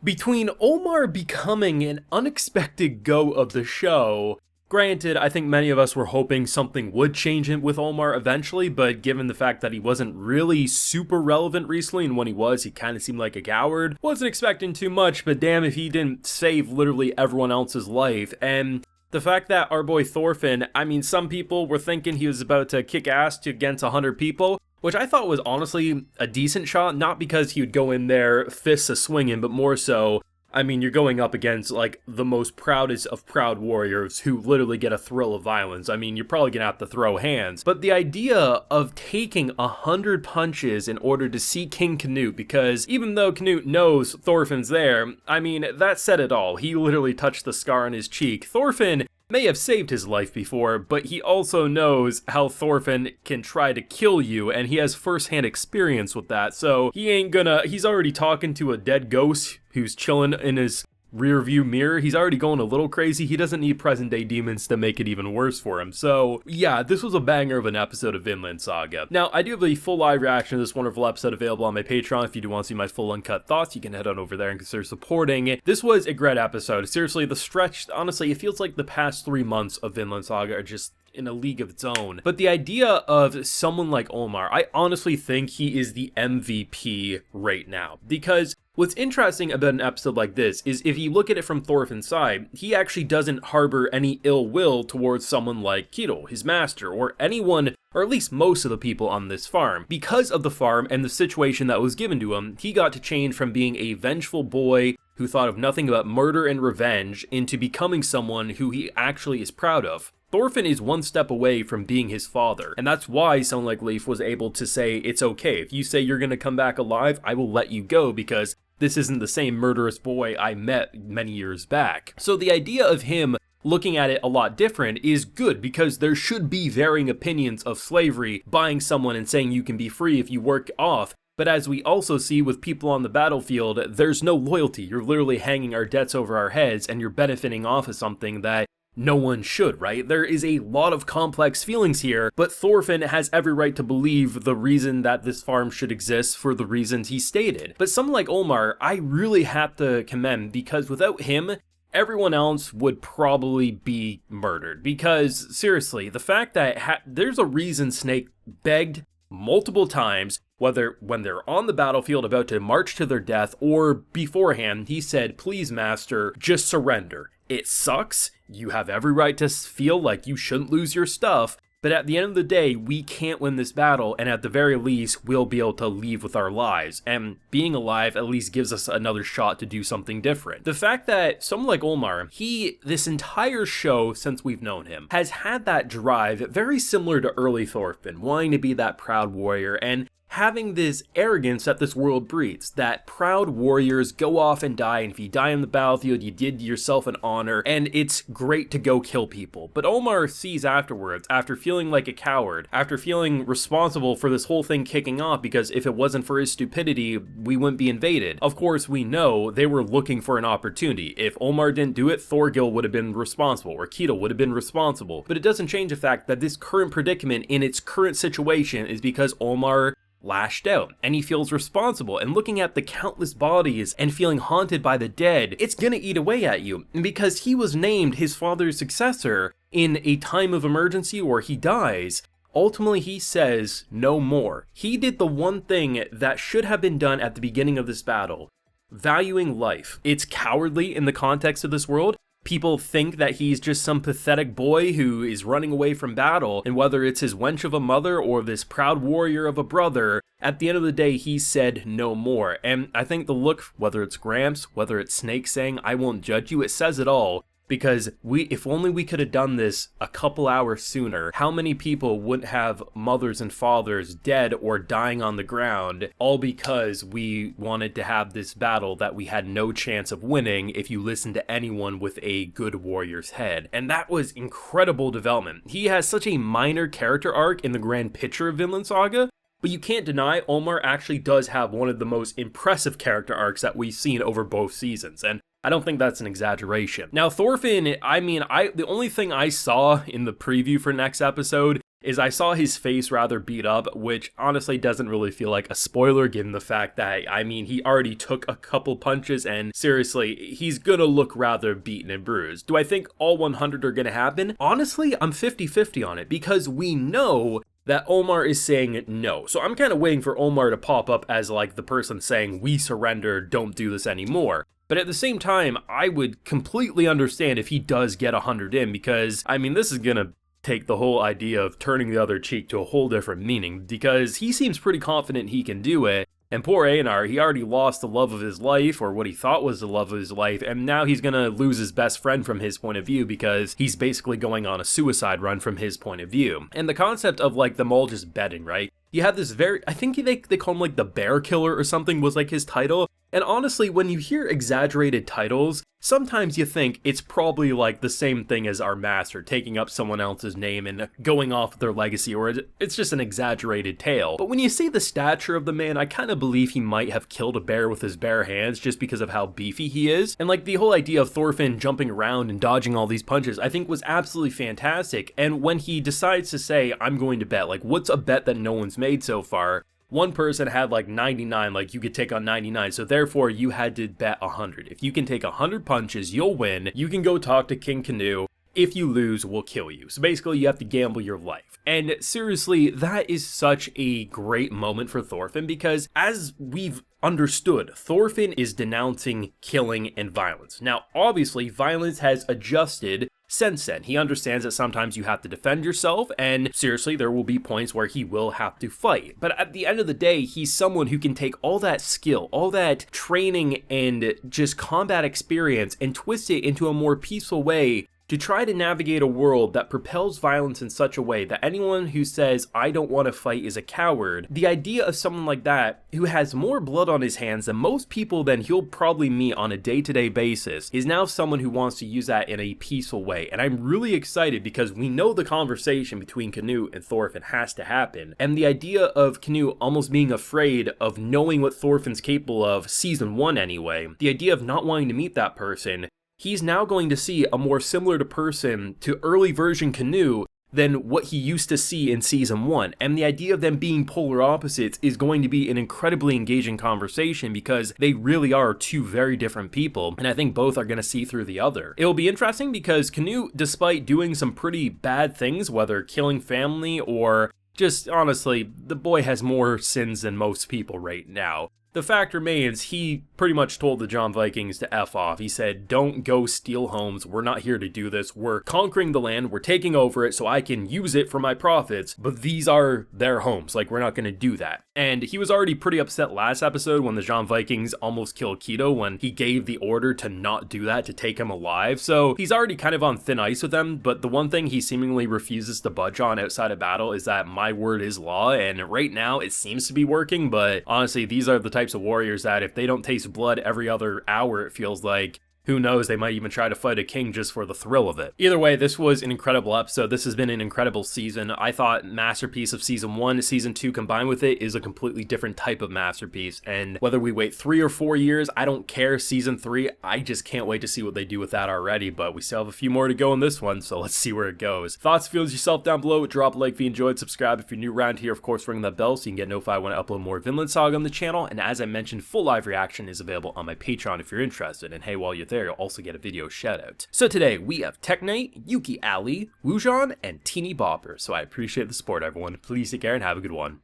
Between Olmar becoming an unexpected go of the show, granted, I think many of us were hoping something would change with Olmar eventually, but given the fact that he wasn't really super relevant recently, and when he was, he kind of seemed like a coward, wasn't expecting too much, but damn if he didn't save literally everyone else's life. And the fact that our boy Thorfinn, I mean, some people were thinking he was about to kick ass against 100 people, which I thought was honestly a decent shot, not because he would go in there fists a-swinging, but more so, I mean, you're going up against, like, the most proudest of proud warriors who literally get a thrill of violence. I mean, you're probably gonna have to throw hands. But the idea of taking 100 punches in order to see King Canute, because even though Canute knows Thorfinn's there, I mean, that said it all. He literally touched the scar on his cheek. Thorfinn may have saved his life before, but he also knows how Thorfinn can try to kill you, and he has first-hand experience with that, so he's already talking to a dead ghost who's chilling in his rear-view mirror. He's already going a little crazy. He doesn't need present-day demons to make it even worse for him. So, yeah, this was a banger of an episode of Vinland Saga. Now, I do have a full live reaction to this wonderful episode available on my Patreon. If you do want to see my full uncut thoughts, you can head on over there and consider supporting it. This was a great episode. Seriously, the stretch, honestly, it feels like the past 3 months of Vinland Saga are just in a league of its own. But the idea of someone like Olmar, I honestly think he is the MVP right now. Because what's interesting about an episode like this is if you look at it from Thorfinn's side, he actually doesn't harbor any ill will towards someone like Kito, his master, or anyone, or at least most of the people on this farm. Because of the farm and the situation that was given to him, he got to change from being a vengeful boy who thought of nothing but murder and revenge into becoming someone who he actually is proud of. Thorfinn is one step away from being his father, and that's why someone like Leif was able to say, it's okay, if you say you're gonna come back alive, I will let you go, because this isn't the same murderous boy I met many years back. So the idea of him looking at it a lot different is good, because there should be varying opinions of slavery, buying someone and saying you can be free if you work off. But as we also see with people on the battlefield, there's no loyalty. You're literally hanging our debts over our heads, and you're benefiting off of something that no one should, right? There is a lot of complex feelings here, but Thorfinn has every right to believe the reason that this farm should exist for the reasons he stated. But someone like Olmar, I really have to commend, because without him, everyone else would probably be murdered. Because, seriously, the fact that there's a reason Snake begged multiple times, whether when they're on the battlefield about to march to their death or beforehand, he said, please master, just surrender. It sucks, you have every right to feel like you shouldn't lose your stuff, but at the end of the day, we can't win this battle, and at the very least, we'll be able to leave with our lives, and being alive at least gives us another shot to do something different. The fact that someone like Olmar, this entire show since we've known him, has had that drive very similar to early Thorfinn, wanting to be that proud warrior, and having this arrogance that this world breeds, that proud warriors go off and die, and if you die on the battlefield, you did yourself an honor, and it's great to go kill people. But Olmar sees afterwards, after feeling like a coward, after feeling responsible for this whole thing kicking off, because if it wasn't for his stupidity, we wouldn't be invaded. Of course, we know they were looking for an opportunity. If Olmar didn't do it, Thorgil would have been responsible, or Keto would have been responsible. But it doesn't change the fact that this current predicament in its current situation is because Olmar lashed out, and he feels responsible, and looking at the countless bodies and feeling haunted by the dead, it's gonna eat away at you. And because he was named his father's successor in a time of emergency where he dies, ultimately he says no more. He did the one thing that should have been done at the beginning of this battle, valuing life. It's cowardly in the context of this world. People think that he's just some pathetic boy who is running away from battle, and whether it's his wench of a mother or this proud warrior of a brother, at the end of the day, he said no more. And I think the look, whether it's Gramps, whether it's Snake saying, I won't judge you, it says it all. Because if only we could have done this a couple hours sooner, how many people wouldn't have mothers and fathers dead or dying on the ground, all because we wanted to have this battle that we had no chance of winning if you listen to anyone with a good warrior's head. And that was incredible development. He has such a minor character arc in the grand picture of Vinland Saga, but you can't deny Olmar actually does have one of the most impressive character arcs that we've seen over both seasons, and I don't think that's an exaggeration. Now, Thorfinn, the only thing I saw in the preview for next episode is I saw his face rather beat up, which honestly doesn't really feel like a spoiler given the fact that, I mean, he already took a couple punches and seriously, he's gonna look rather beaten and bruised. Do I think all 100 are gonna happen? Honestly, I'm 50-50 on it because we know that Olmar is saying no. So I'm kind of waiting for Olmar to pop up as like the person saying, we surrender, don't do this anymore. But at the same time, I would completely understand if he does get 100 in because, I mean, this is gonna take the whole idea of turning the other cheek to a whole different meaning because he seems pretty confident he can do it. And poor Einar, he already lost the love of his life, or what he thought was the love of his life, and now he's gonna lose his best friend from his point of view because he's basically going on a suicide run from his point of view. And the concept of like them all just betting, right? You have this I think they call him like the bear killer or something was like his title. And honestly, when you hear exaggerated titles, sometimes you think it's probably like the same thing as our master, taking up someone else's name and going off their legacy, or it's just an exaggerated tale. But when you see the stature of the man, I kind of believe he might have killed a bear with his bare hands just because of how beefy he is. And like the whole idea of Thorfinn jumping around and dodging all these punches, I think was absolutely fantastic. And when he decides to say, I'm going to bet, like what's a bet that no one's made so far? One person had like 99, like you could take on 99, so therefore you had to bet 100. If you can take 100 punches, you'll win. You can go talk to King Cunha. If you lose, we'll kill you. So basically you have to gamble your life. And seriously, that is such a great moment for Thorfinn because as we've understood, Thorfinn is denouncing killing and violence. Now, obviously, violence has adjusted since then. He understands that sometimes you have to defend yourself, and seriously, there will be points where he will have to fight. But at the end of the day, he's someone who can take all that skill, all that training and just combat experience and twist it into a more peaceful way to try to navigate a world that propels violence in such a way that anyone who says, I don't want to fight is a coward. The idea of someone like that, who has more blood on his hands than most people than he'll probably meet on a day-to-day basis, is now someone who wants to use that in a peaceful way. And I'm really excited because we know the conversation between Cunha and Thorfinn has to happen. And the idea of Cunha almost being afraid of knowing what Thorfinn's capable of, season 1 anyway, the idea of not wanting to meet that person, he's now going to see a more similar to early version Cunha than what he used to see in season 1. And the idea of them being polar opposites is going to be an incredibly engaging conversation because they really are two very different people. And I think both are going to see through the other. It'll be interesting because Cunha, despite doing some pretty bad things, whether killing family or just honestly, the boy has more sins than most people right now. The fact remains, he pretty much told the John Vikings to F off. He said, don't go steal homes. We're not here to do this. We're conquering the land. We're taking over it so I can use it for my profits. But these are their homes. Like, we're not going to do that. And he was already pretty upset last episode when the John Vikings almost killed Keto when he gave the order to not do that, to take him alive. So he's already kind of on thin ice with them. But the one thing he seemingly refuses to budge on outside of battle is that my word is law. And right now it seems to be working. But honestly, these are the types of warriors that if they don't taste blood every other hour, it feels like, who knows, they might even try to fight a king just for the thrill of it. Either way, this was an incredible episode. This has been an incredible season. I thought masterpiece of season 1, season 2 combined with it is a completely different type of masterpiece. And whether we wait 3 or 4 years, I don't care. Season 3, I just can't wait to see what they do with that already. But we still have a few more to go in this one, so let's see where it goes. Thoughts, feels yourself down below. Drop a like if you enjoyed. Subscribe if you're new around here. Of course, ring that bell so you can get notified when I upload more Vinland Saga on the channel. And as I mentioned, full live reaction is available on my Patreon if you're interested. And hey, while you're there, you'll also get a video shout out. So today we have Tech Knight, Yuki Ali, Wujan, and Teeny Bopper. So I appreciate the support, everyone. Please take care and have a good one.